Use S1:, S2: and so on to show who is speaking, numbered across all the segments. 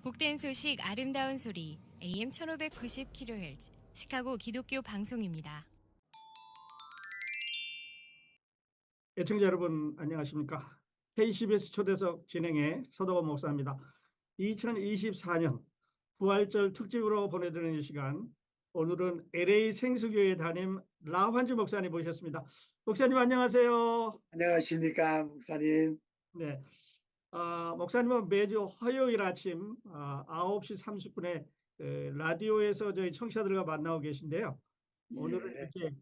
S1: 복된 소식 아름다운 소리 AM 1590kHz 시카고 기독교 방송입니다.
S2: 애청자 여러분 안녕하십니까? KCBS 초대석 진행의 서도원 목사입니다. 2024년 부활절 특집으로 보내드리는 이 시간, 오늘은 LA 생수교회 담임 라환주 목사님 모셨습니다. 목사님 안녕하세요.
S3: 안녕하십니까, 목사님.
S2: 네, 목사님은 매주 화요일 아침 9시 30분에 라디오에서 저희 청취자들과 만나고 계신데요. 오늘은
S3: 예,
S2: 이렇게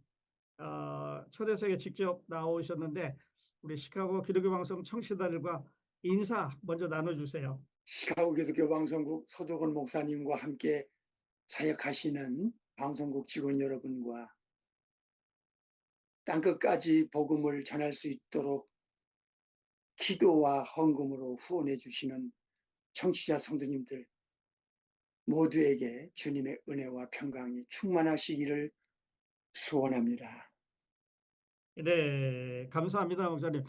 S2: 초대석에 직접 나오셨는데 우리 시카고 기독교 방송 청취자들과 인사 먼저 나눠주세요.
S3: 시카고 기독교 방송국 서도건 목사님과 함께 사역하시는 방송국 직원 여러분과 땅끝까지 복음을 전할 수 있도록 기도와 헌금으로 후원해 주시는 청취자 성도님들 모두에게 주님의 은혜와 평강이 충만하시기를 소원합니다.
S2: 네, 감사합니다, 목사님.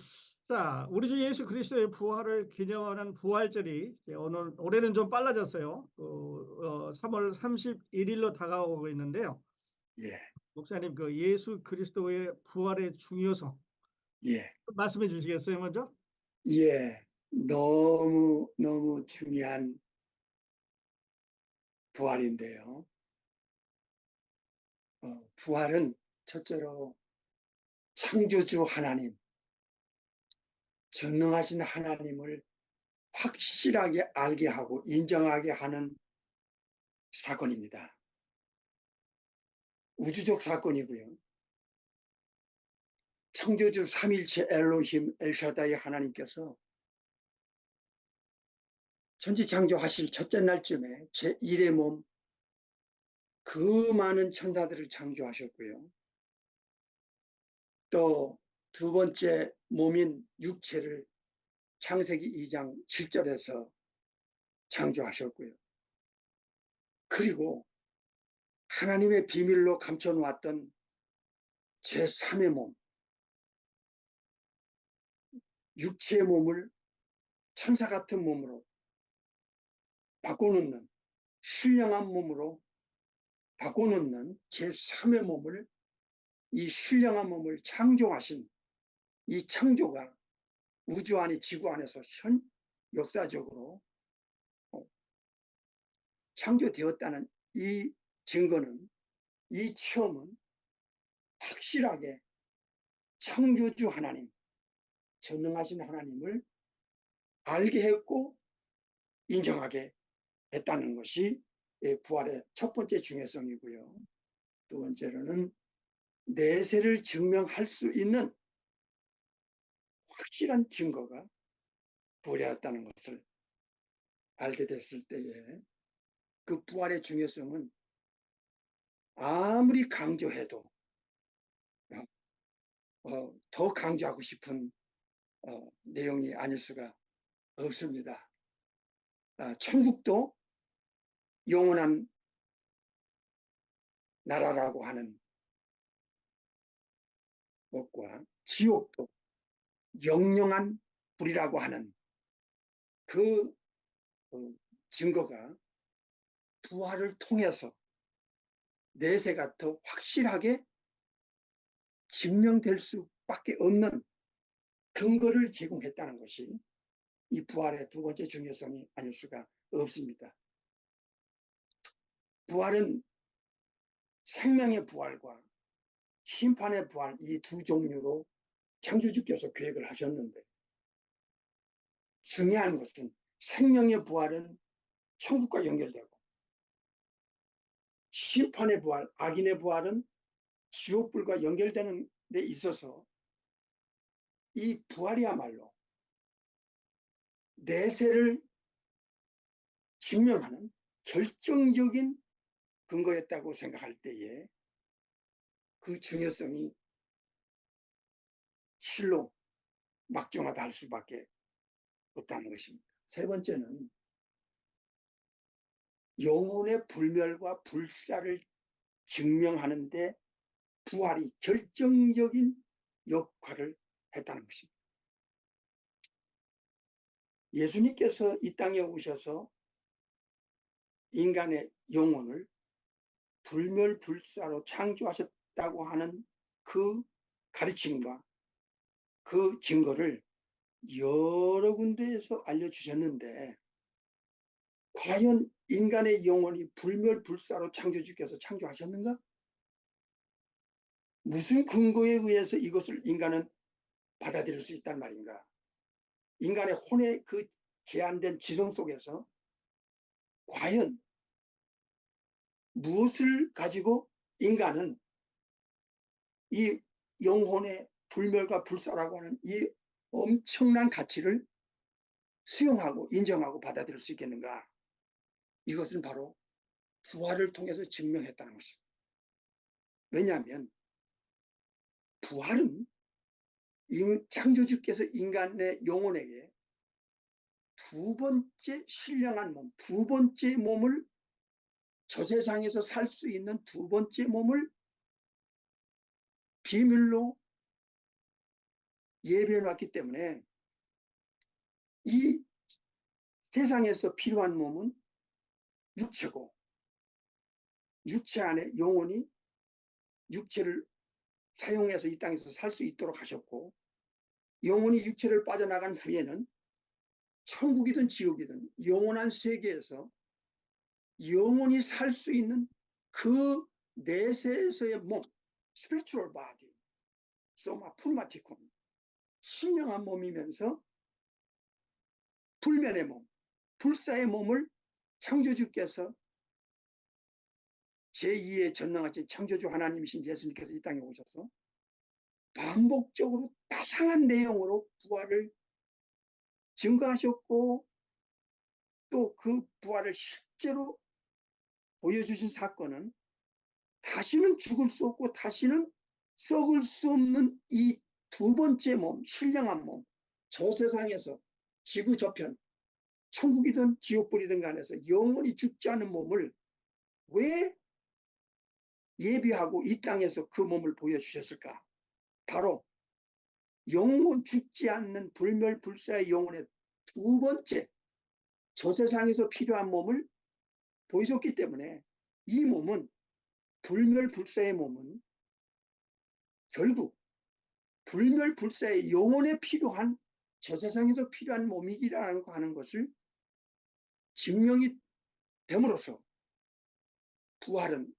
S2: 자, 우리 주 예수 그리스도의 부활을 기념하는 부활절이 올해는 좀 빨라졌어요. 3월 31일로 다가오고 있는데요.
S3: 예,
S2: 목사님, 그 예수 그리스도의 부활의 중요성
S3: 예,
S2: 말씀해 주시겠어요, 먼저?
S3: 예. 너무 중요한 부활인데요. 부활은 첫째로 창조주 하나님, 전능하신 하나님을 확실하게 알게 하고 인정하게 하는 사건입니다. 우주적 사건이고요. 창조주 삼일체 엘로힘 엘샤다이 하나님께서 천지창조하실 첫째 날쯤에 제1의 몸, 그 많은 천사들을 창조하셨고요. 또 두 번째 몸인 육체를 창세기 2장 7절에서 창조하셨고요. 그리고 하나님의 비밀로 감춰놓았던 제3의 몸, 육체의 몸을 천사 같은 몸으로 바꿔놓는, 신령한 몸으로 바꿔놓는 제3의 몸을, 이 신령한 몸을 창조하신 이 창조가 우주 안에 지구 안에서 역사적으로 창조되었다는 이 증거는, 이 체험은 확실하게 창조주 하나님, 전능하신 하나님을 알게 했고 인정하게 했다는 것이 부활의 첫 번째 중요성이고요. 두 번째로는 내세를 증명할 수 있는 확실한 증거가 부활이었다는 것을 알게 됐을 때에 그 부활의 중요성은 아무리 강조해도 더 강조하고 싶은 내용이 아닐 수가 없습니다. 천국도 영원한 나라라고 하는 것과 지옥도 영영한 불이라고 하는 그 증거가 부활을 통해서 내세가 더 확실하게 증명될 수밖에 없는 근거를 제공했다는 것이 이 부활의 두 번째 중요성이 아닐 수가 없습니다. 부활은 생명의 부활과 심판의 부활, 이 두 종류로 창조주께서 계획을 하셨는데, 중요한 것은 생명의 부활은 천국과 연결되고 심판의 부활, 악인의 부활은 지옥불과 연결되는 데 있어서 이 부활이야말로 내세를 증명하는 결정적인 근거였다고 생각할 때에 그 중요성이 실로 막중하다 할 수밖에 없다는 것입니다. 세 번째는 영혼의 불멸과 불사를 증명하는 데 부활이 결정적인 역할을 했다는 것입니다. 예수님께서 이 땅에 오셔서 인간의 영혼을 불멸불사로 창조하셨다고 하는 그 가르침과 그 증거를 여러 군데에서 알려주셨는데, 과연 인간의 영혼이 불멸불사로 창조주께서 창조하셨는가? 무슨 근거에 의해서 이것을 인간은 받아들일 수 있단 말인가? 인간의 혼의 그 제한된 지성 속에서 과연 무엇을 가지고 인간은 이 영혼의 불멸과 불사라고 하는 이 엄청난 가치를 수용하고 인정하고 받아들일 수 있겠는가? 이것은 바로 부활을 통해서 증명했다는 것입니다. 왜냐하면 부활은 창조주께서 인간의 영혼에게 두 번째 신령한 몸, 두 번째 몸을, 저 세상에서 살 수 있는 두 번째 몸을 비밀로 예비해 놨기 때문에 이 세상에서 필요한 몸은 육체고, 육체 안에 영혼이 육체를 사용해서 이 땅에서 살 수 있도록 하셨고, 영혼이 육체를 빠져나간 후에는 천국이든 지옥이든 영원한 세계에서 영원히 살 수 있는 그 내세에서의 몸, spiritual body, soma pneumaticum, 신령한 몸이면서 불면의 몸, 불사의 몸을 창조주께서 제2의 전능하신 창조주 하나님이신 예수님께서 이 땅에 오셔서 반복적으로 다양한 내용으로 부활을 증거하셨고, 또 그 부활을 실제로 보여주신 사건은 다시는 죽을 수 없고 다시는 썩을 수 없는 이 두 번째 몸, 신령한 몸, 저 세상에서 지구 저편, 천국이든 지옥불이든 간에서 영원히 죽지 않은 몸을 왜 예비하고 이 땅에서 그 몸을 보여주셨을까? 바로 영원 죽지 않는 불멸불사의 영혼의 두 번째, 저 세상에서 필요한 몸을 보여줬기 때문에 이 몸은, 불멸불사의 몸은 결국 불멸불사의 영혼에 필요한, 저 세상에서 필요한 몸이라는 거 하는 것을 증명이 됨으로써 부활은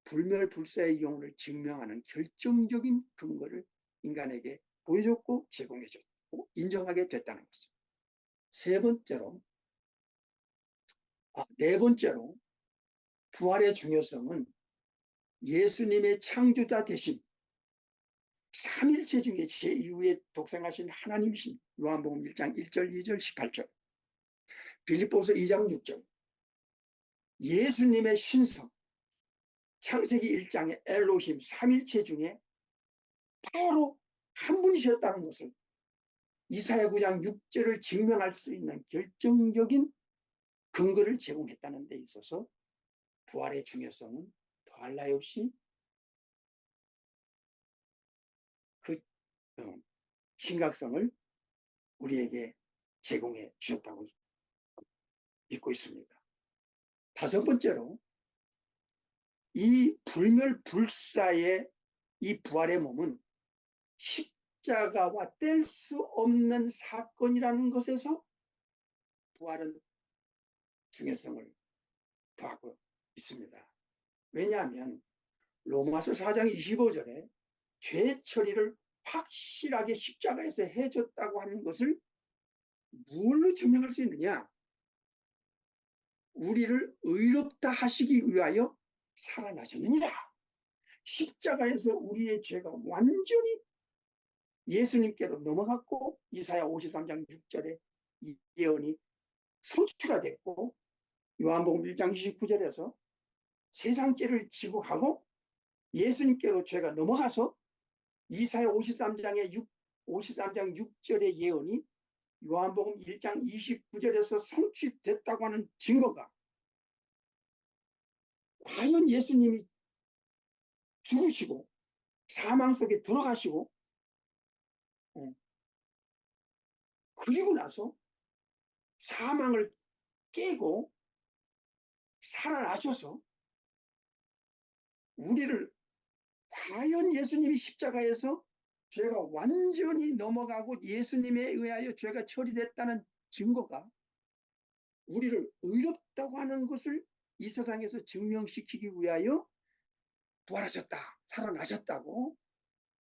S3: 불멸불사의 영혼을 증명하는 결정적인 근거를 인간에게 보여줬고 제공해줬고 인정하게 됐다는 것입니다. 네 번째로 부활의 중요성은 예수님의 창조자 되심, 삼일체 중에 제2위에 독생하신 하나님이신 요한복음 1장 1절 2절 18절, 빌립보서 2장 6절, 예수님의 신성, 창세기 1장의 엘로힘 삼일체 중에 바로 한 분이셨다는 것을, 이사야 9장 6절을 증명할 수 있는 결정적인 근거를 제공했다는 데 있어서 부활의 중요성은 더할 나위 없이 그 심각성을 우리에게 제공해 주셨다고 믿고 있습니다. 다섯 번째로, 이 불멸불사의 이 부활의 몸은 십자가와 뗄 수 없는 사건이라는 것에서 부활은 중요성을 더하고 있습니다. 왜냐하면 로마서 4장 25절에 죄 처리를 확실하게 십자가에서 해줬다고 하는 것을 뭘로 증명할 수 있느냐? 우리를 의롭다 하시기 위하여 살아나셨느니라. 십자가에서 우리의 죄가 완전히 예수님께로 넘어갔고, 이사야 53장 6절에 이 예언이 성취가 됐고, 요한복음 1장 29절에서 세상 죄를 지고 가고 예수님께로 죄가 넘어가서 이사야 53장 6절의 예언이 요한복음 1장 29절에서 성취됐다고 하는 증거가, 과연 예수님이 죽으시고 사망 속에 들어가시고 그리고 나서 사망을 깨고 살아나셔서 우리를, 과연 예수님이 십자가에서 죄가 완전히 넘어가고 예수님에 의하여 죄가 처리됐다는 증거가 우리를 의롭다고 하는 것을 이 세상에서 증명시키기 위하여 부활하셨다, 살아나셨다고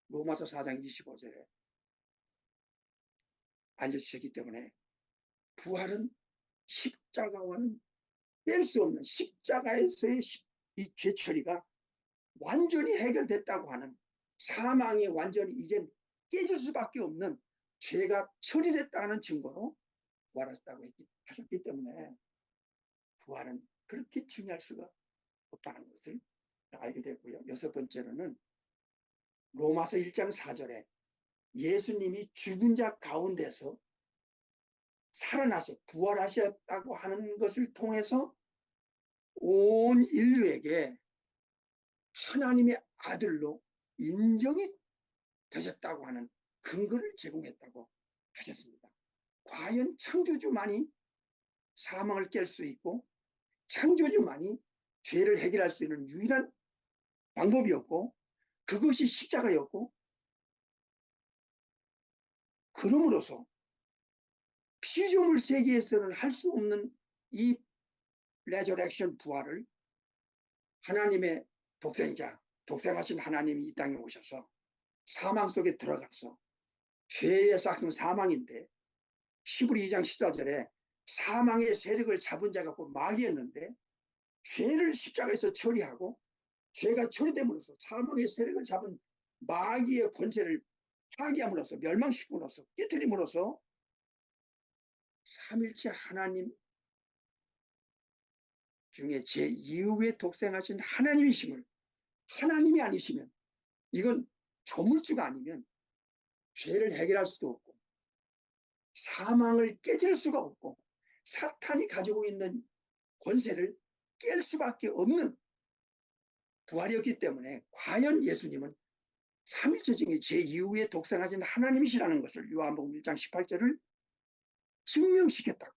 S3: 로마서 4장 25절에 알려주셨기 때문에 부활은 십자가와는 뗄 수 없는, 십자가에서의 이 죄 처리가 완전히 해결됐다고 하는, 사망이 완전히 이젠 깨질 수밖에 없는 죄가 처리됐다는 증거로 부활하셨다고 하셨기 때문에 부활은 그렇게 중요할 수가 없다는 것을 알게 됐고요. 여섯 번째로는 로마서 1장 4절에 예수님이 죽은 자 가운데서 살아나서 부활하셨다고 하는 것을 통해서 온 인류에게 하나님의 아들로 인정이 되셨다고 하는 근거를 제공했다고 하셨습니다. 과연 창조주만이 사망을 깰 수 있고 창조주만이 죄를 해결할 수 있는 유일한 방법이었고 그것이 십자가였고, 그러므로서 피조물 세계에서는 할 수 없는 이 레저렉션 부활을 하나님의 독생자, 독생하신 하나님이 이 땅에 오셔서 사망 속에 들어가서, 죄의 싹은 사망인데 히브리 2장 14절에 사망의 세력을 잡은 자가 곧 마귀였는데 죄를 십자가에서 처리하고 죄가 처리됨으로써 사망의 세력을 잡은 마귀의 권세를 파괴함으로써, 멸망시킴으로써, 깨뜨림으로써 삼일체 하나님 중에 제2의 독생하신 하나님이심을, 하나님이 아니시면, 이건 조물주가 아니면 죄를 해결할 수도 없고 사망을 깨질 수가 없고 사탄이 가지고 있는 권세를 깰 수밖에 없는 부활이었기 때문에 과연 예수님은 삼일체 중에 제2의 독생하신 하나님이시라는 것을 요한복음 1장 18절을 증명시켰다고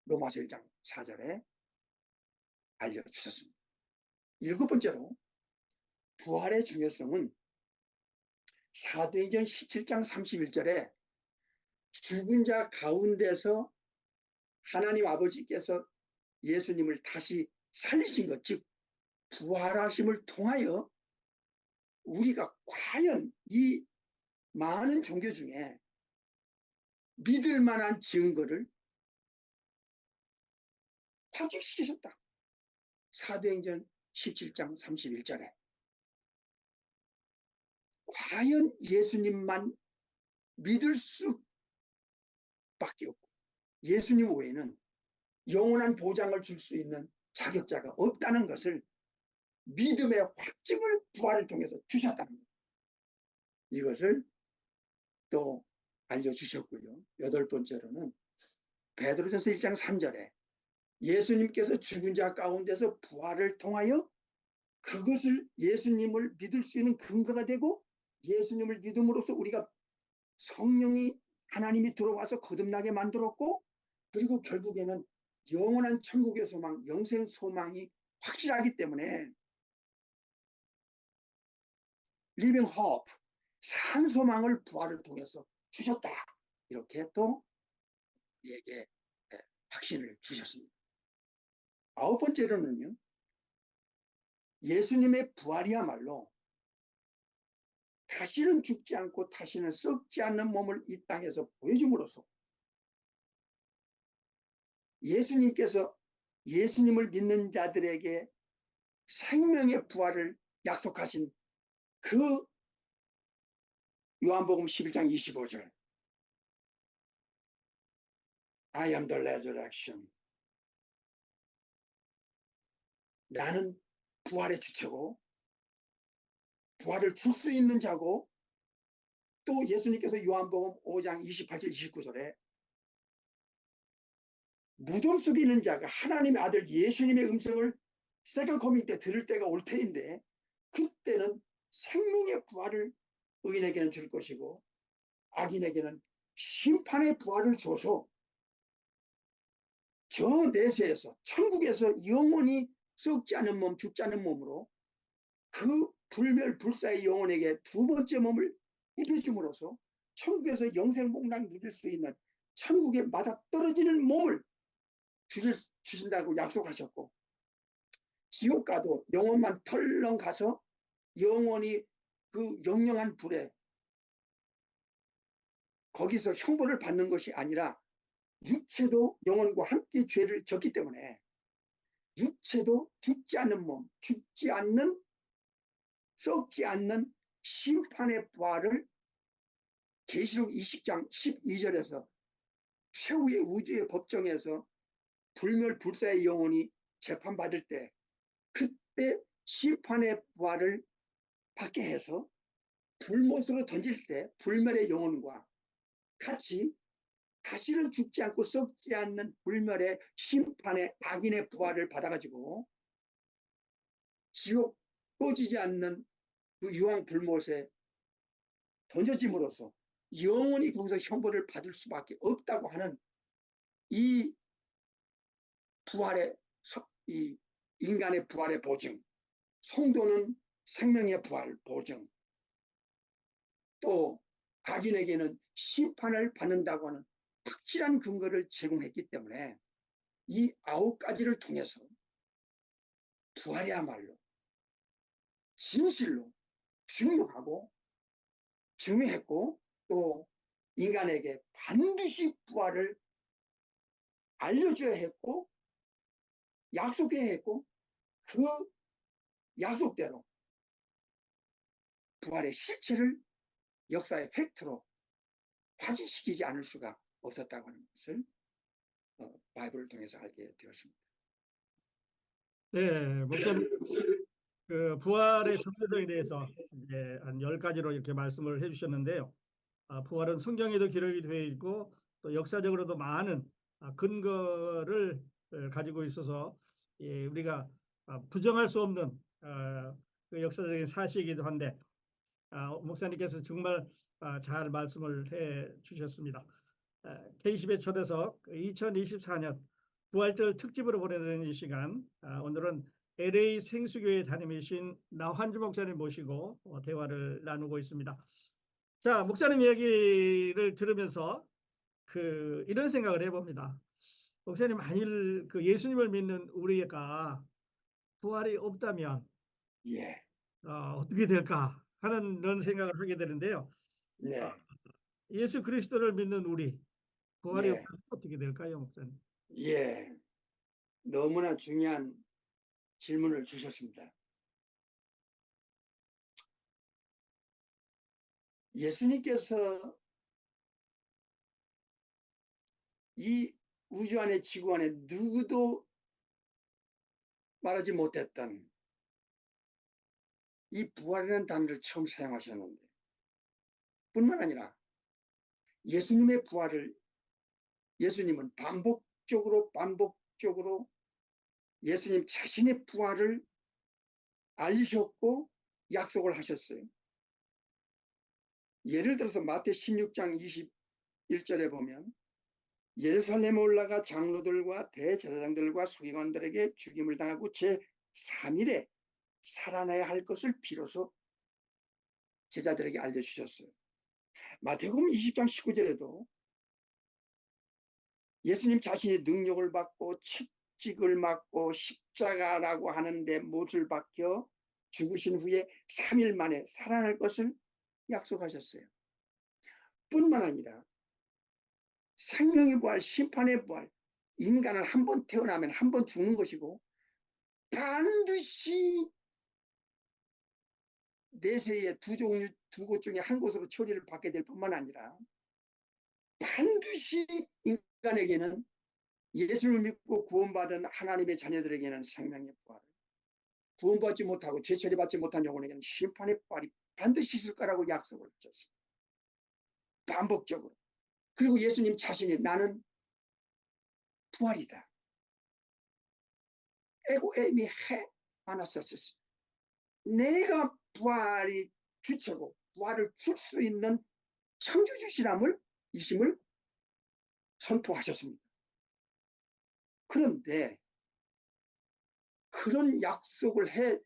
S3: 로마서 1장 4절에 알려주셨습니다. 일곱 번째로 부활의 중요성은 사도행전 17장 31절에 죽은 자 가운데서 하나님 아버지께서 예수님을 다시 살리신 것, 즉 부활하심을 통하여 우리가 과연 이 많은 종교 중에 믿을 만한 증거를 확증시키셨다. 사도행전 17장 31절에 과연 예수님만 믿을 수밖에 없고 예수님 외에는 영원한 보장을 줄 수 있는 자격자가 없다는 것을 믿음의 확증을 부활을 통해서 주셨다는 것, 이것을 또 알려주셨고요. 여덟 번째로는 베드로전서 1장 3절에 예수님께서 죽은 자 가운데서 부활을 통하여 그것을 예수님을 믿을 수 있는 근거가 되고 예수님을 믿음으로써 우리가 성령이 하나님이 들어와서 거듭나게 만들었고 그리고 결국에는 영원한 천국의 소망, 영생 소망이 확실하기 때문에 리빙 호프, 산 소망을 부활을 통해서 주셨다. 이렇게 또 우리에게 확신을 주셨습니다. 아홉 번째로는요, 예수님의 부활이야말로 다시는 죽지 않고 다시는 썩지 않는 몸을 이 땅에서 보여줌으로써 예수님께서 예수님을 믿는 자들에게 생명의 부활을 약속하신 그 요한복음 11장 25절 I am the resurrection, 나는 부활의 주체고 부활을 줄 수 있는 자고, 또 예수님께서 요한복음 5장 28절 29절에 무덤 속에 있는 자가 하나님의 아들 예수님의 음성을 세컨 커밍 때 들을 때가 올 테인데 그때는 생명의 부활을 의인에게는 줄 것이고 악인에게는 심판의 부활을 줘서 저 내세에서 천국에서 영원히 썩지 않은 몸, 죽지 않은 몸으로 그 불멸불사의 영혼에게 두 번째 몸을 입혀줌으로써 천국에서 영생복락 누릴 수 있는 천국에 맞아떨어지는 몸을 주신다고 약속하셨고, 지옥 가도 영혼만 털렁 가서 영원히 그 영영한 불에 거기서 형벌을 받는 것이 아니라, 육체도 영혼과 함께 죄를 졌기 때문에 육체도 죽지 않는 몸, 죽지 않는, 썩지 않는 심판의 부활을 계시록 20장 12절에서 최후의 우주의 법정에서 불멸불사의 영혼이 재판받을 때, 그때 심판의 부활을 받게 해서 불못으로 던질 때 불멸의 영혼과 같이 다시는 죽지 않고 썩지 않는 불멸의 심판의 악인의 부활을 받아가지고 지옥 꺼지지 않는 그 유황 불못에 던져짐으로써 영원히 거기서 형벌을 받을 수밖에 없다고 하는 이 부활의, 이 인간의 부활의 보증, 성도는 생명의 부활 보증, 또 악인에게는 심판을 받는다고 하는 확실한 근거를 제공했기 때문에 이 9가지를 통해서 부활이야말로 진실로 중요하고 중요했고, 또 인간에게 반드시 부활을 알려줘야 했고 약속해야 했고, 그 약속대로 부활의 실체를 역사의 팩트로 확인시키지 않을 수가 없었다고 하는 것을 바이블을 통해서 알게 되었습니다.
S2: 네, 목사님 그 부활의 정체성에 대해서 이제 한 10가지로 이렇게 말씀을 해주셨는데요. 부활은 성경에도 기록이 되어 있고 또 역사적으로도 많은 근거를 가지고 있어서 우리가 부정할 수 없는 그 역사적인 사실이기도 한데, 목사님께서 정말 잘 말씀을 해 주셨습니다. K10의 초대석 2024년 부활절 특집으로 보내는 이 시간, 오늘은 LA 생수교회 담임이신 나환주 목사님 모시고 대화를 나누고 있습니다. 자, 목사님 이야기를 들으면서 이런 생각을 해봅니다. 목사님, 만일 그 예수님을 믿는 우리가 부활이 없다면
S3: 예,
S2: 어떻게 될까 하는 그런 생각을 하게 되는데요. 어,
S3: 네,
S2: 예수 그리스도를 믿는 우리 부활이
S3: 예,
S2: 없다면 어떻게 될까요, 목사님?
S3: 예. 너무나 중요한 질문을 주셨습니다. 예수님께서 이 우주 안에 지구 안에 누구도 말하지 못했던 이 부활이라는 단어를 처음 사용하셨는데, 뿐만 아니라 예수님의 부활을, 예수님은 반복적으로 예수님 자신의 부활을 알리셨고 약속을 하셨어요. 예를 들어서 마태 16장 21절에 보면, 예루살렘에 올라가 장로들과 대제사장들과 서기관들에게 죽임을 당하고 제3일에 살아나야 할 것을 비로소 제자들에게 알려주셨어요. 마태복음 20장 19절에도 예수님 자신이 능력을 받고 채찍을 맞고 십자가라고 하는데 못을 박혀 죽으신 후에 3일 만에 살아날 것을 약속하셨어요. 뿐만 아니라 생명의 부활, 심판의 부활, 인간은 한 번 태어나면 한 번 죽는 것이고 반드시 내세의 두 곳 중에 한 곳으로 처리를 받게 될 뿐만 아니라 반드시 인간에게는, 예수를 믿고 구원받은 하나님의 자녀들에게는 생명의 부활을, 구원받지 못하고 죄 처리받지 못한 영혼에게는 심판의 부활이 반드시 있을 거라고 약속을 하셨어요. 반복적으로. 그리고 예수님 자신이 나는 부활이다. 에고 에미 해 아나사스스. 내가 부활이 주체고 부활을 줄 수 있는 창조주시람을, 이심을 선포하셨습니다. 그런데 그런 약속을 해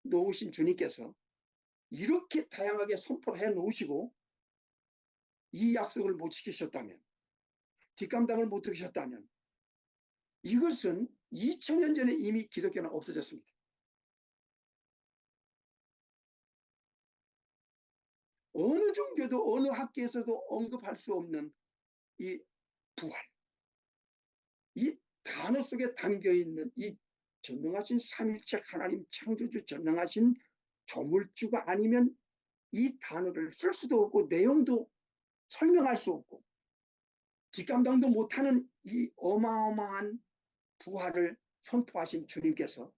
S3: 놓으신 주님께서 이렇게 다양하게 선포를 해 놓으시고 이 약속을 못 지키셨다면, 뒷감당을 못 하셨다면 이것은 2000년 전에 이미 기독교는 없어졌습니다. 어느 종교도 어느 학계에서도 언급할 수 없는 이 부활, 이 단어 속에 담겨있는 이 전능하신 삼일체 하나님 창조주, 전능하신 조물주가 아니면 이 단어를 쓸 수도 없고 내용도 설명할 수 없고 뒷감당도 못하는 이 어마어마한 부활을 선포하신 주님께서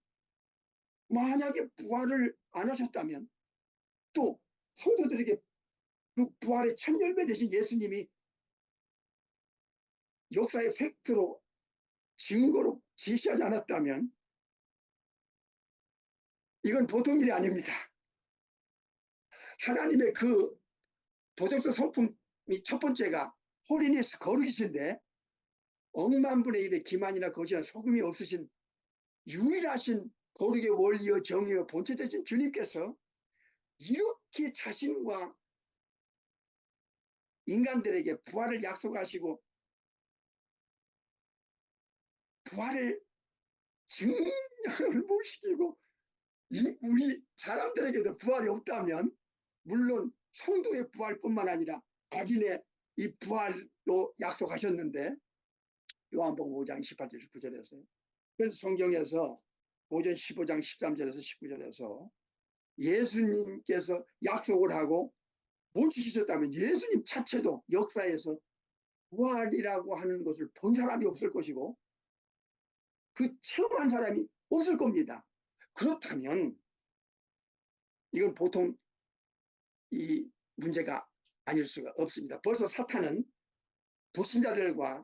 S3: 만약에 부활을 안 하셨다면, 또 성도들에게 그 부활의 첫 열매 되신 예수님이 역사의 팩트로 증거로 제시하지 않았다면 이건 보통 일이 아닙니다. 하나님의 그 도적서 성품이 첫 번째가 홀리니스 거룩이신데, 억만 분의 일의 기만이나 거짓이나 소금이 없으신 유일하신 거룩의 원리여 정의여 본체 되신 주님께서 이렇게 자신과 인간들에게 부활을 약속하시고 부활을 증명을 못 시키고 우리 사람들에게도 부활이 없다면, 물론 성도의 부활뿐만 아니라 악인의 이 부활도 약속하셨는데, 요한복음 5장 28절 19절에서 그래서 성경에서 고전 15장 13절에서 19절에서 예수님께서 약속을 하고 못 지키셨다면 예수님 자체도 역사에서 부활이라고 하는 것을 본 사람이 없을 것이고 그 체험한 사람이 없을 겁니다. 그렇다면 이건 보통 이 문제가 아닐 수가 없습니다. 벌써 사탄은 불신자들과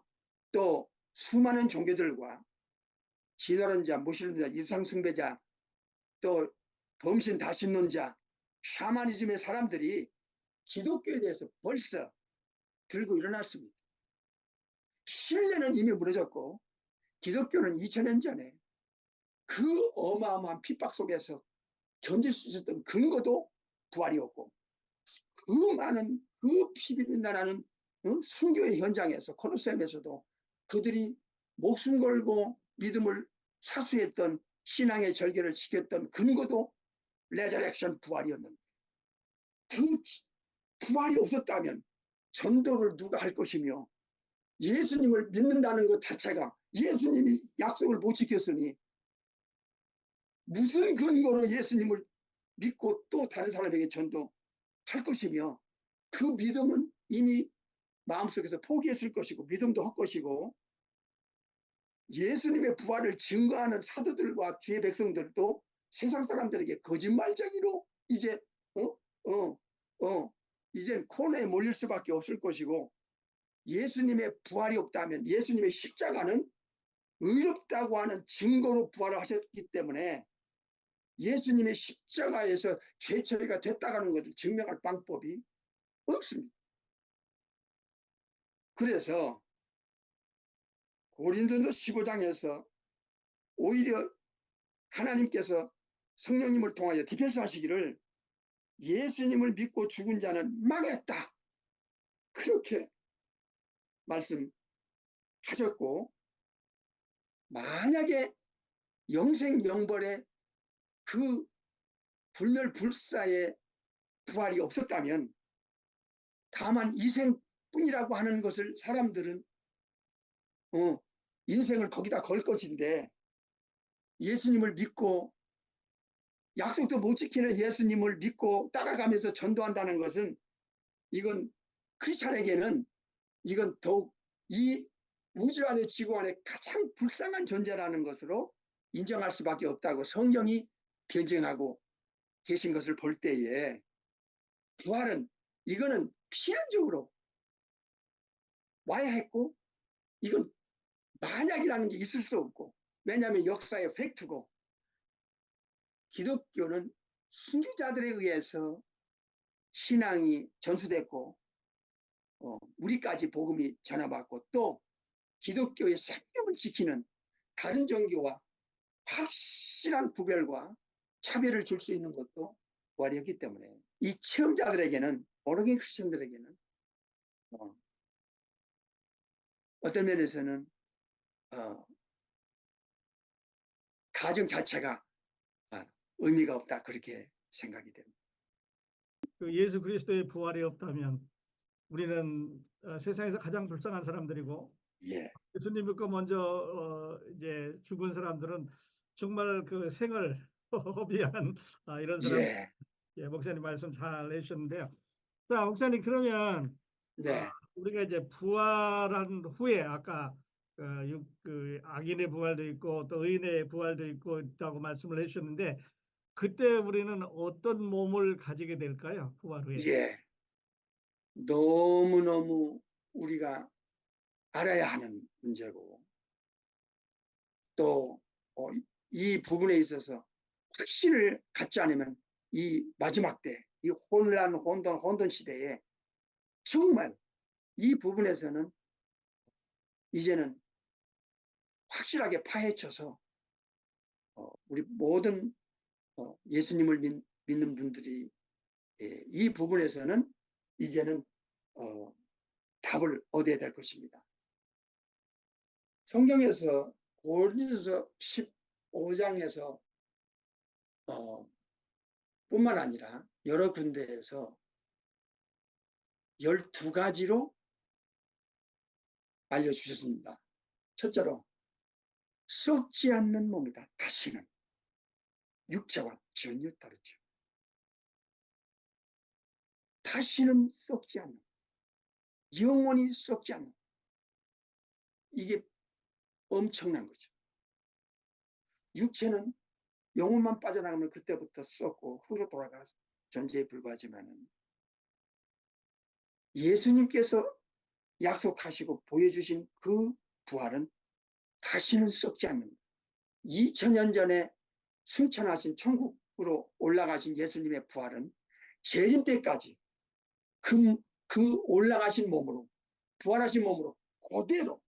S3: 또 수많은 종교들과 진화론자, 무신론자, 이상숭배자, 또 범신 다신론자, 샤머니즘의 사람들이 기독교에 대해서 벌써 들고 일어났습니다. 신뢰는 이미 무너졌고 기독교는 2000년 전에 그 어마어마한 핍박 속에서 견딜 수 있었던 근거도 부활이었고, 그 많은 그 피비린내나는 순교의 현장에서 콜로세움에서도 그들이 목숨 걸고 믿음을 사수했던 신앙의 절개를 지켰던 근거도 레저렉션 부활이었는데, 그 부활이 없었다면 전도를 누가 할 것이며 예수님을 믿는다는 것 자체가 예수님이 약속을 못 지켰으니 무슨 근거로 예수님을 믿고 또 다른 사람에게 전도할 것이며, 그 믿음은 이미 마음속에서 포기했을 것이고 믿음도 헛것이고, 예수님의 부활을 증거하는 사도들과 주의 백성들도 세상 사람들에게 거짓말쟁이로 이제 이젠 코너에 몰릴 수밖에 없을 것이고, 예수님의 부활이 없다면 예수님의 십자가는 의롭다고 하는 증거로 부활을 하셨기 때문에 예수님의 십자가에서 죄 처리가 됐다는 것을 증명할 방법이 없습니다. 그래서 고린도전서 15장에서 오히려 하나님께서 성령님을 통하여 디펜스 하시기를 예수님을 믿고 죽은 자는 망했다, 그렇게 말씀하셨고, 만약에 영생영벌의 그 불멸불사의 부활이 없었다면 다만 이생뿐이라고 하는 것을 사람들은 인생을 거기다 걸 것인데, 예수님을 믿고 약속도 못 지키는 예수님을 믿고 따라가면서 전도한다는 것은 이건 크리스찬에게는 이건 더욱 이 우주 안의 지구 안에 가장 불쌍한 존재라는 것으로 인정할 수밖에 없다고 성경이 변증하고 계신 것을 볼 때에, 부활은 이거는 필연적으로 와야 했고 이건 만약이라는 게 있을 수 없고, 왜냐하면 역사의 팩트고, 기독교는 순교자들에 의해서 신앙이 전수됐고 우리까지 복음이 전해받고 또 기독교의 생명을 지키는 다른 종교와 확실한 구별과 차별을 줄 수 있는 것도 부활이었기 때문에 이 체험자들에게는, 오르긴 크리스천들에게는 어떤 면에서는 가정 자체가 의미가 없다, 그렇게 생각이 됩니다.
S2: 그 예수 그리스도의 부활이 없다면 우리는 세상에서 가장 불쌍한 사람들이고,
S3: 예,
S2: 예수님 믿고 먼저 이제 죽은 사람들은 정말 그 생을 허비한 이런 사람.
S3: 예,
S2: 예, 목사님 말씀 잘 해주셨는데요. 자, 목사님, 그러면
S3: 네,
S2: 우리가 이제 부활한 후에 아까 그 악인의 부활도 있고 또 의인의 부활도 있다고 말씀을 해주셨는데, 그때 우리는 어떤 몸을 가지게 될까요? 부활 후에.
S3: 예. 너무너무 우리가 알아야 하는 문제고, 또 이 부분에 있어서 확신을 갖지 않으면 이 마지막 때, 이 혼돈 시대에 정말 이 부분에서는 이제는 확실하게 파헤쳐서 우리 모든 예수님을 믿는 분들이 이 부분에서는 이제는 답을 얻어야 될 것입니다. 성경에서 고린도서 15장에서 뿐만 아니라 여러 군데에서 12가지로 알려주셨습니다. 첫째로 썩지 않는 몸이다. 다시는 육체와 전혀 다르죠. 다시는 썩지 않는, 영원히 썩지 않는, 이게 엄청난 거죠. 육체는 영혼만 빠져나가면 그때부터 썩고 흙으로 돌아가 존재에 불과하지만은 예수님께서 약속하시고 보여주신 그 부활은 다시는 썩지 않는, 2000년 전에 승천하신 천국으로 올라가신 예수님의 부활은 재림 때까지 그 올라가신 몸으로, 부활하신 몸으로 그대로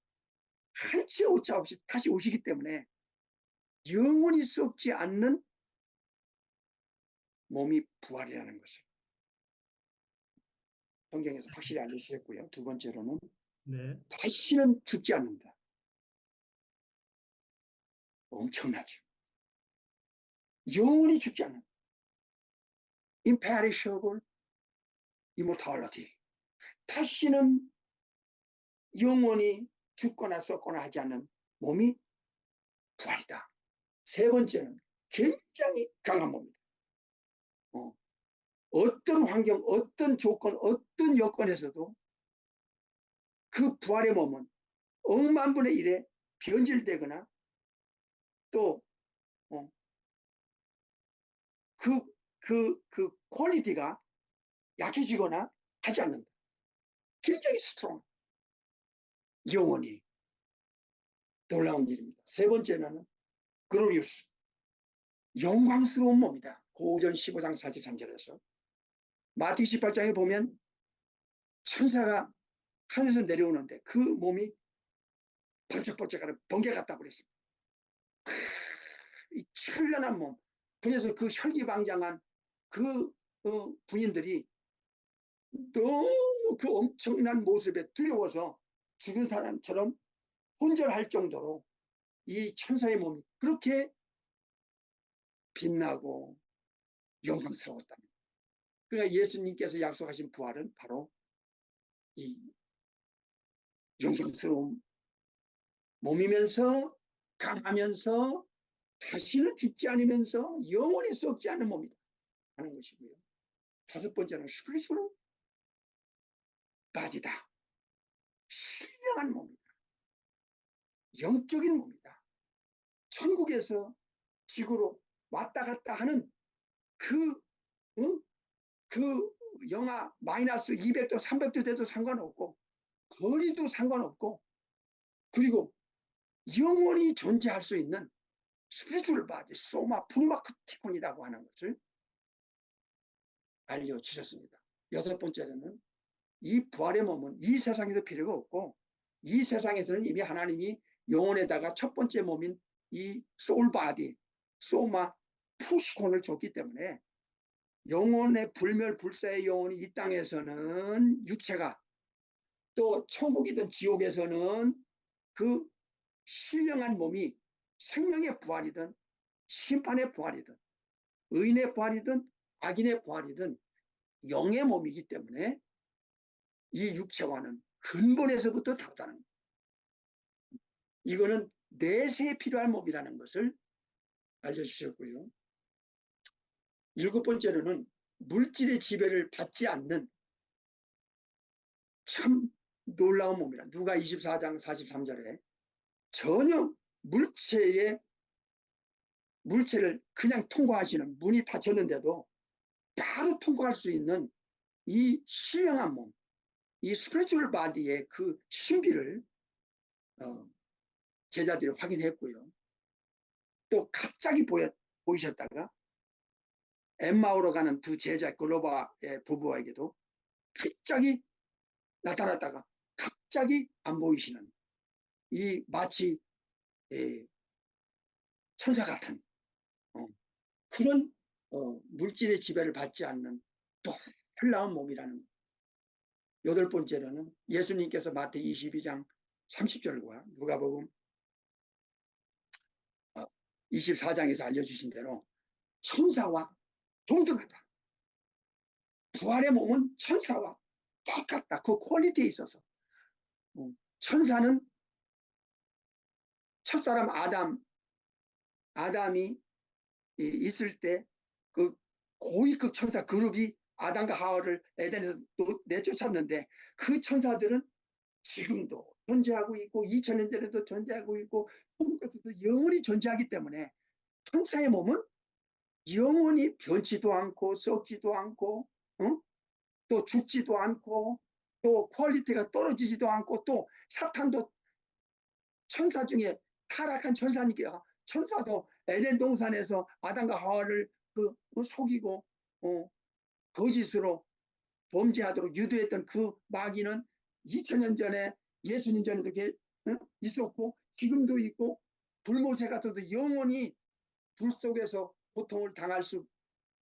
S3: 한치 오차 없이 다시 오시기 때문에 영원히 썩지 않는 몸이 부활이라는 것을 성경에서 확실히 알려주셨고요. 두 번째로는
S2: 네.
S3: 다시는 죽지 않는다. 엄청나죠. 영원히 죽지 않는다. imperishable immortality. 다시는 영원히 죽거나 썩거나 하지 않는 몸이 부활이다. 세 번째는 굉장히 강한 몸이다. 어떤 환경, 어떤 조건, 어떤 여건에서도 그 부활의 몸은 억만분의 1에 변질되거나 또 그 퀄리티가 약해지거나 하지 않는다. 굉장히 스트롱, 영원히 놀라운 일입니다. 세 번째는 글로리우스, 영광스러운 몸이다. 고전 15장 43절에서 마태 18장에 보면 천사가 하늘에서 내려오는데 그 몸이 번쩍번쩍하는 번개 같다고 그랬습니다. 이 찬란한 몸. 그래서 그 혈기방장한 그 부인들이 너무 그 엄청난 모습에 두려워서 죽은 사람처럼 혼절할 정도로 이 천사의 몸이 그렇게 빛나고 영광스러웠답니다. 그러니까 예수님께서 약속하신 부활은 바로 이 영광스러운 몸이면서 강하면서 다시는 죽지 않으면서 영원히 썩지 않는 몸이다 하는 것이고요. 다섯 번째는 스피리추얼 바디다. 신령한 몸이다. 영적인 몸이다. 천국에서 지구로 왔다 갔다 하는 그 영하 마이너스 200도 300도 돼도 상관없고 거리도 상관없고, 그리고 영원히 존재할 수 있는 스피리추얼 바디, 소마 푸마티콘이라고 하는 것을 알려주셨습니다. 여섯 번째로는 이 부활의 몸은 이 세상에서 필요가 없고 이 세상에서는 이미 하나님이 영혼에다가 첫 번째 몸인 이 소울바디, 소마 푸시콘을 줬기 때문에 영혼의 불멸불사의 영혼이 이 땅에서는 육체가, 또 천국이든 지옥에서는 그 신령한 몸이 생명의 부활이든 심판의 부활이든 의인의 부활이든 악인의 부활이든 영의 몸이기 때문에 이 육체와는 근본에서부터 다르다는 거예요. 이거는 내세에 필요한 몸이라는 것을 알려주셨고요. 7번째로는 물질의 지배를 받지 않는 참 놀라운 몸이라. 누가 24장 43절에 전혀 물체를 그냥 통과하시는, 문이 닫혔는데도 바로 통과할 수 있는 이 신령한 몸, 이 스피리추얼 바디의 그 신비를 제자들이 확인했고요. 또 갑자기 보이셨다가 엠마오로 가는 두 제자 글로바의 부부에게도 갑자기 나타났다가 갑자기 안 보이시는 이 마치 천사 같은 그런 물질의 지배를 받지 않는 놀라운 몸이라는. 8번째로는 예수님께서 마태복음 22장 30절과 누가복음 24장에서 알려주신 대로 천사와 동등하다. 부활의 몸은 천사와 똑같다. 그 퀄리티에 있어서. 천사는 첫사람 아담이 있을 때 그 고위급 천사 그룹이 아담과 하와를 에덴에서 내쫓았는데 그 천사들은 지금도 존재하고 있고 2000년 전에도 존재하고 있고 천국에서도 영원히 존재하기 때문에 천사의 몸은 영원히 변치도 않고 썩지도 않고 또 죽지도 않고 또 퀄리티가 떨어지지도 않고 또 사탄도 천사 중에 타락한 천사니까 천사도 에덴 동산에서 아담과 하와를 속이고 거짓으로 범죄하도록 유도했던 그 마귀는 2000년 전에 예수님 전에도 있었고 지금도 있고 불모세 같아도 영원히 불 속에서 고통을 당할 수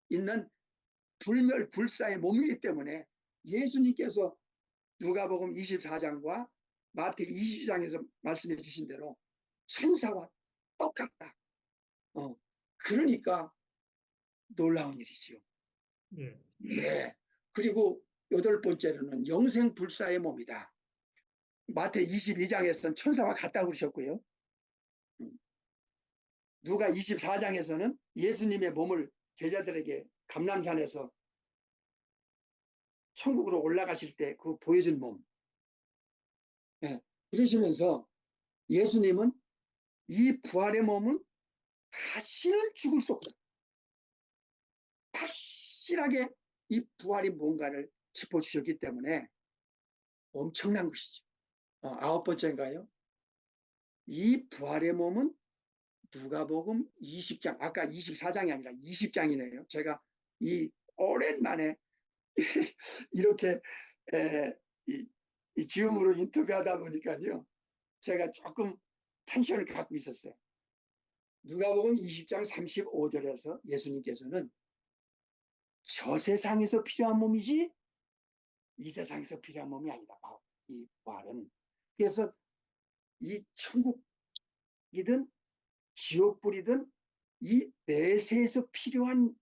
S3: 있는 불멸불사의 몸이기 때문에 예수님께서 누가복음 24장과 마태 22장에서 말씀해 주신 대로 천사와 똑같다. 그러니까 놀라운 일이지요.
S2: 예.
S3: 예. 그리고 8번째로는 영생불사의 몸이다. 마태 22장에서는 천사와 같다고 그러셨고요. 누가 24장에서는 예수님의 몸을 제자들에게 감람산에서 천국으로 올라가실 때 그 보여준 몸. 예. 그러시면서 예수님은 이 부활의 몸은 다시는 죽을 수 없다. 확실하게 이 부활이 뭔가를 짚어주셨기 때문에 엄청난 것이죠. 9번째인가요? 이 부활의 몸은 누가복음 20장, 아까 24장이 아니라 20장이네요. 제가 이 오랜만에 이렇게 이 지음으로 인터뷰하다 보니까요. 제가 조금 텐션을 갖고 있었어요. 누가복음 20장 35절에서 예수님께서는 저 세상에서 필요한 몸이지 이 세상에서 필요한 몸이 아니다. 이 부활은. 그래서 이 천국이든 지옥불이든 이 내세에서 필요한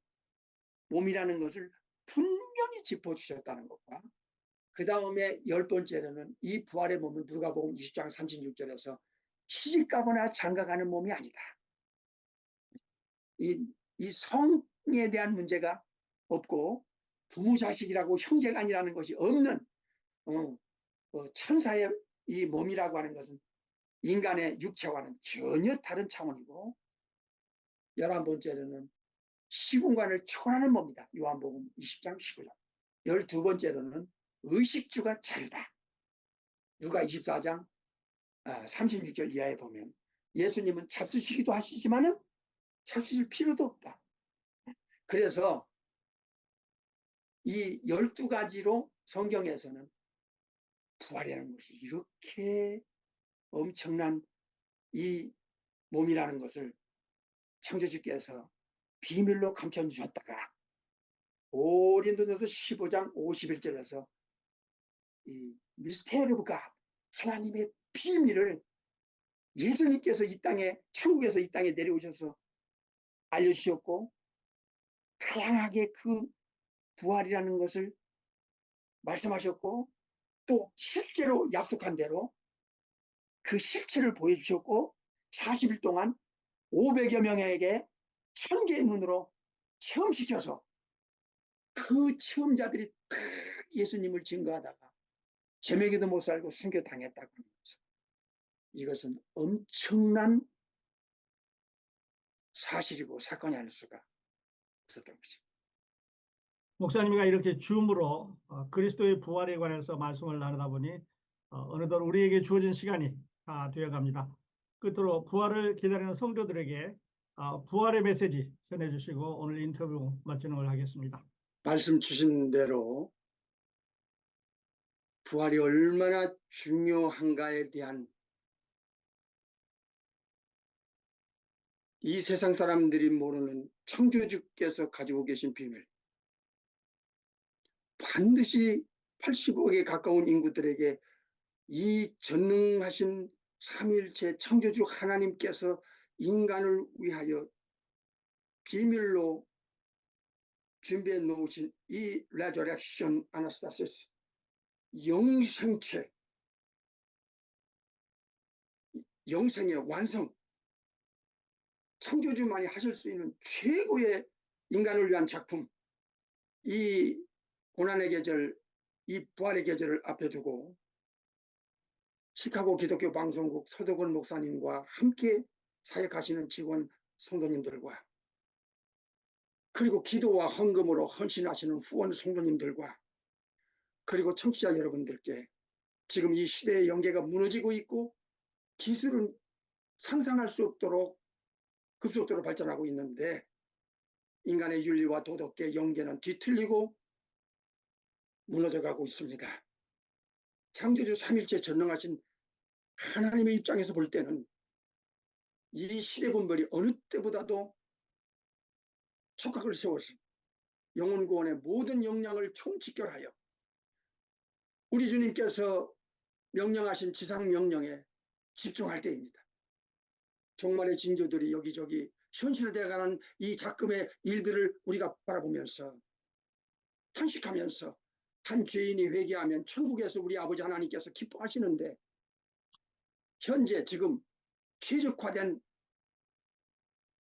S3: 몸이라는 것을 분명히 짚어주셨다는 것과 그 다음에 10번째로는 이 부활의 몸은 누가복음 20장 36절에서 시집가거나 장가가는 몸이 아니다. 이 성에 대한 문제가 없고 부모 자식이라고 형제간이라는 것이 없는 천사의 이 몸이라고 하는 것은 인간의 육체와는 전혀 다른 차원이고 11번째로는 시공간을 초월하는 몸이다. 요한복음 20장 19절. 12번째로는 의식주가 자유다. 누가 24장 36절 이하에 보면 예수님은 잡수시기도 하시지만은 잡수실 필요도 없다. 그래서 이 12가지로 성경에서는 부활이라는 것이 이렇게 엄청난 이 몸이라는 것을 창조주께서 비밀로 감춰주셨다가 고린도전서 15장 51절에서 이 미스테리 오브 갓, 하나님의 비밀을 예수님께서 이 땅에, 천국에서 이 땅에 내려오셔서 알려주셨고, 다양하게 그 부활이라는 것을 말씀하셨고, 또 실제로 약속한 대로 그 실체를 보여주셨고, 40일 동안 500여 명에게 1000개의 눈으로 체험시켜서 그 체험자들이 다 예수님을 증거하다가 제명에도 못 살고 순교당했다고 하면서 이것은 엄청난 사실이고 사건이 아닐 수가 없었던 것입니다.
S2: 목사님과 이렇게 줌으로 그리스도의 부활에 관해서 말씀을 나누다 보니 어느덧 우리에게 주어진 시간이 다 되어갑니다. 끝으로 부활을 기다리는 성도들에게 부활의 메시지 전해주시고 오늘 인터뷰 마치는 걸 하겠습니다.
S3: 말씀 주신 대로 부활이 얼마나 중요한가에 대한 이 세상 사람들이 모르는 창조주께서 가지고 계신 비밀, 반드시 80억에 가까운 인구들에게 이 전능하신 삼위일체 창조주 하나님께서 인간을 위하여 비밀로 준비해 놓으신 이 레저렉션 아나스타시스, 영생체, 영생의 완성, 창조주만이 하실 수 있는 최고의 인간을 위한 작품, 이 고난의 계절, 이 부활의 계절을 앞에 두고 시카고 기독교 방송국 서도건 목사님과 함께 사역하시는 직원 성도님들과 그리고 기도와 헌금으로 헌신하시는 후원 성도님들과 그리고 청취자 여러분들께 지금 이 시대의 연계가 무너지고 있고 기술은 상상할 수 없도록 급속도로 발전하고 있는데 인간의 윤리와 도덕의 연계는 뒤틀리고 무너져가고 있습니다. 창조주 삼일체 전능하신 하나님의 입장에서 볼 때는 이 시대 분별이 어느 때보다도 촉각을 세워서 영혼 구원의 모든 역량을 총집결하여 우리 주님께서 명령하신 지상 명령에 집중할 때입니다. 종말의 징조들이 여기저기 현실되어가는 이 작금의 일들을 우리가 바라보면서 탄식하면서 한 죄인이 회개하면 천국에서 우리 아버지 하나님께서 기뻐하시는데 현재 지금 최적화된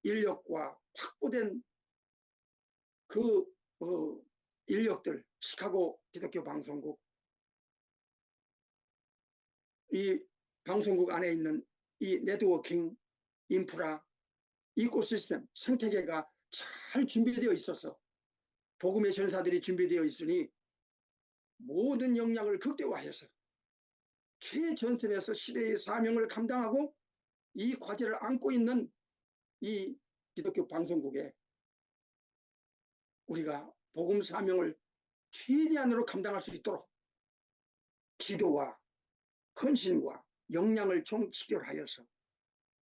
S3: 인력과 확보된 그 인력들, 시카고 기독교 방송국, 이 방송국 안에 있는 이 네트워킹 인프라 이코시스템 생태계가 잘 준비되어 있어서 복음의 전사들이 준비되어 있으니 모든 역량을 극대화해서 최전선에서 시대의 사명을 감당하고 이 과제를 안고 있는 이 기독교 방송국에 우리가 복음 사명을 최대한으로 감당할 수 있도록 기도와 헌신과 역량을 총치결하여서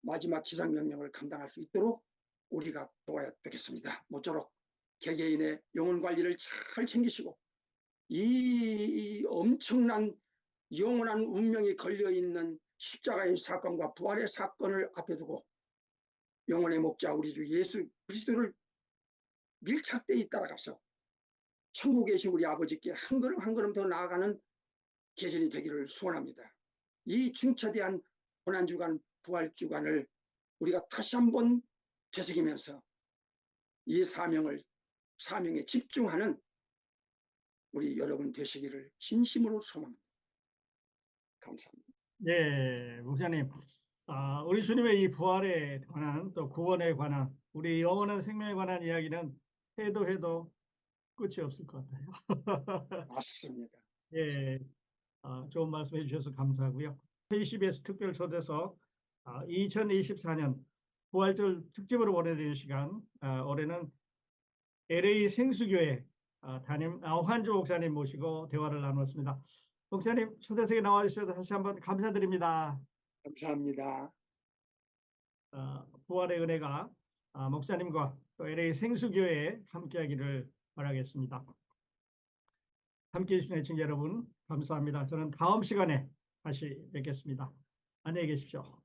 S3: 마지막 지상명령을 감당할 수 있도록 우리가 도와야 되겠습니다. 모쪼록 개개인의 영혼 관리를 잘 챙기시고 이 엄청난 영원한 운명이 걸려있는 십자가의 사건과 부활의 사건을 앞에 두고 영혼의 목자 우리 주 예수 그리스도를 밀착되어 따라가서 천국에 계신 우리 아버지께 한 걸음 한 걸음 더 나아가는 계절이 되기를 소원합니다. 이 중차대한 고난주간 부활주간을 우리가 다시 한번 되새기면서 이 사명에 집중하는 우리 여러분 되시기를 진심으로 소망합니다. 감사합니다.
S2: 예, 목사님, 우리 주님의 이 부활에 관한 또 구원에 관한 우리 영원한 생명에 관한 이야기는 해도 끝이 없을 것 같아요.
S3: 맞습니다.
S2: 예, 좋은 말씀 해주셔서 감사하고요. KCBS 특별 초대석 2024년 부활절 특집으로 보내드리는 시간, 올해는 LA 생수교회 담임 황주 목사님 모시고 대화를 나눴습니다. 목사님 초대석에 나와주셔서 다시 한번 감사드립니다.
S3: 감사합니다.
S2: 부활의 은혜가 목사님과 또 LA 생수교회에 함께하기를 바라겠습니다. 함께해 주신 애청자 여러분 감사합니다. 저는 다음 시간에 다시 뵙겠습니다. 안녕히 계십시오.